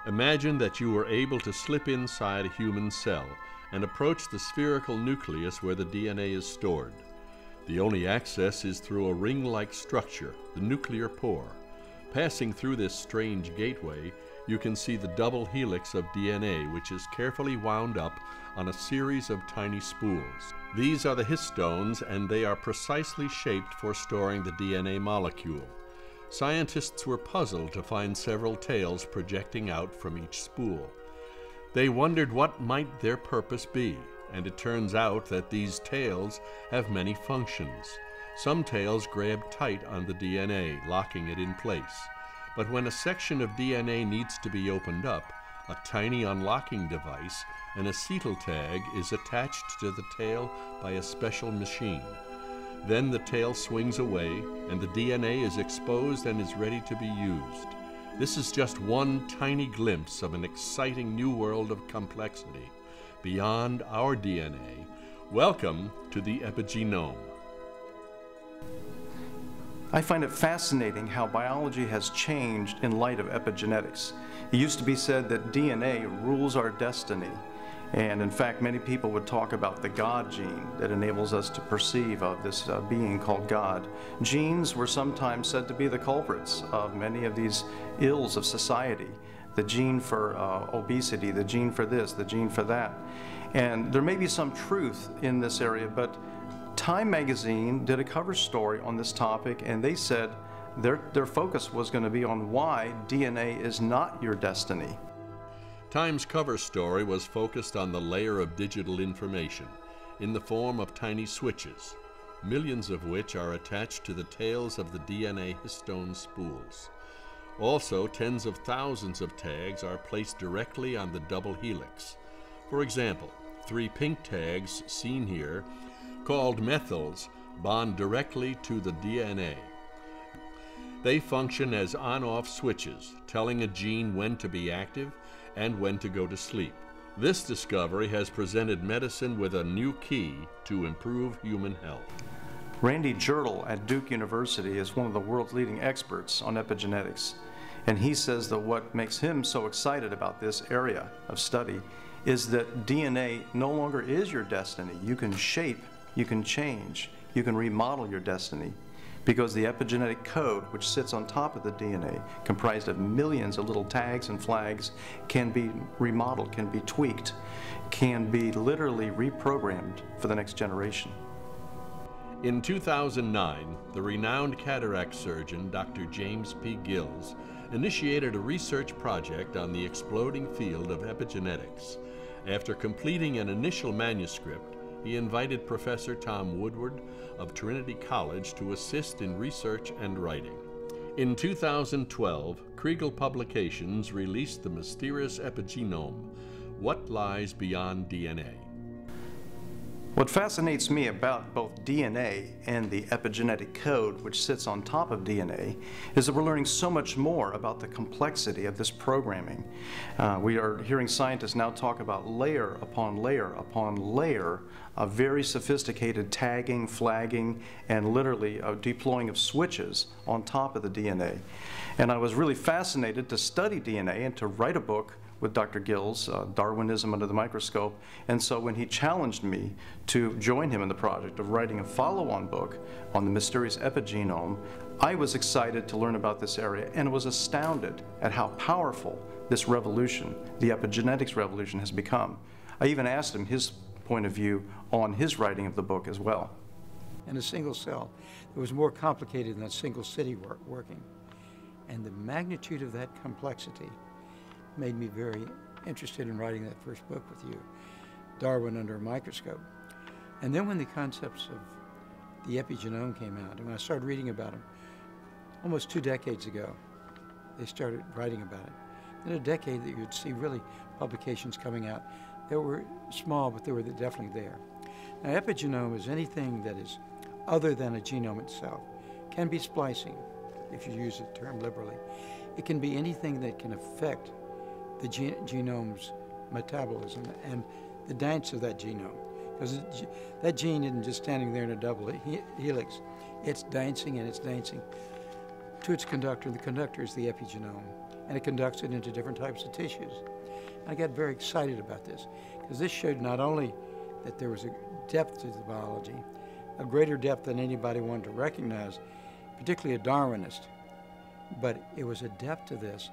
Imagine that you were able to slip inside a human cell and approach the spherical nucleus where the DNA is stored. The only access is through a ring-like structure, the nuclear pore. Passing through this strange gateway, you can see the double helix of DNA, which is carefully wound up on a series of tiny spools. These are the histones, and they are precisely shaped for storing the DNA molecule. Scientists were puzzled to find several tails projecting out from each spool. They wondered what might their purpose be, and it turns out that these tails have many functions. Some tails grab tight on the DNA, locking it in place. But when a section of DNA needs to be opened up, a tiny unlocking device, an acetyl tag, is attached to the tail by a special machine. Then the tail swings away, and the DNA is exposed and is ready to be used. This is just one tiny glimpse of an exciting new world of complexity. Beyond our DNA, welcome to the epigenome. I find it fascinating how biology has changed in light of epigenetics. It used to be said that DNA rules our destiny. And in fact, many people would talk about the God gene that enables us to perceive of this being called God. Genes were sometimes said to be the culprits of many of these ills of society. The gene for obesity, the gene for this, the gene for that. And there may be some truth in this area, but Time magazine did a cover story on this topic, and they said their focus was going to be on why DNA is not your destiny. Time's cover story was focused on the layer of digital information in the form of tiny switches, millions of which are attached to the tails of the DNA histone spools. Also, tens of thousands of tags are placed directly on the double helix. For example, 3 pink tags seen here, called methyls, bond directly to the DNA. They function as on-off switches, telling a gene when to be active and when to go to sleep. This discovery has presented medicine with a new key to improve human health. Randy Jertle at Duke University is one of the world's leading experts on epigenetics, and he says that what makes him so excited about this area of study is that DNA no longer is your destiny. You can shape, you can change, you can remodel your destiny, because the epigenetic code, which sits on top of the DNA, comprised of millions of little tags and flags, can be remodeled, can be tweaked, can be literally reprogrammed for the next generation. In 2009, the renowned cataract surgeon, Dr. James P. Gills, initiated a research project on the exploding field of epigenetics. After completing an initial manuscript, he invited Professor Tom Woodward of Trinity College to assist in research and writing. In 2012, Kriegel Publications released The Mysterious Epigenome: What Lies Beyond DNA. What fascinates me about both DNA and the epigenetic code, which sits on top of DNA, is that we're learning so much more about the complexity of this programming. We are hearing scientists now talk about layer upon layer upon layer of very sophisticated tagging, flagging, and literally deploying of switches on top of the DNA. And I was really fascinated to study DNA and to write a book with Dr. Gills, Darwinism Under the Microscope. And so when he challenged me to join him in the project of writing a follow-on book on the mysterious epigenome, I was excited to learn about this area and was astounded at how powerful this revolution, the epigenetics revolution, has become. I even asked him his point of view on his writing of the book as well. In a single cell, it was more complicated than a single city working. And the magnitude of that complexity made me very interested in writing that first book with you, Darwin Under a Microscope. And then when the concepts of the epigenome came out, and when I started reading about them, almost 2 decades ago, they started writing about it. In a decade that you'd see really publications coming out that were small, but they were definitely there. Now, epigenome is anything that is other than a genome itself. It can be splicing, if you use the term liberally. It can be anything that can affect the genome's metabolism and the dance of that genome. Because that gene isn't just standing there in a double helix. It's dancing and it's dancing to its conductor. The conductor is the epigenome. and it conducts it into different types of tissues. I got very excited about this because this showed not only that there was a depth to the biology, a greater depth than anybody wanted to recognize, particularly a Darwinist, but it was a depth to this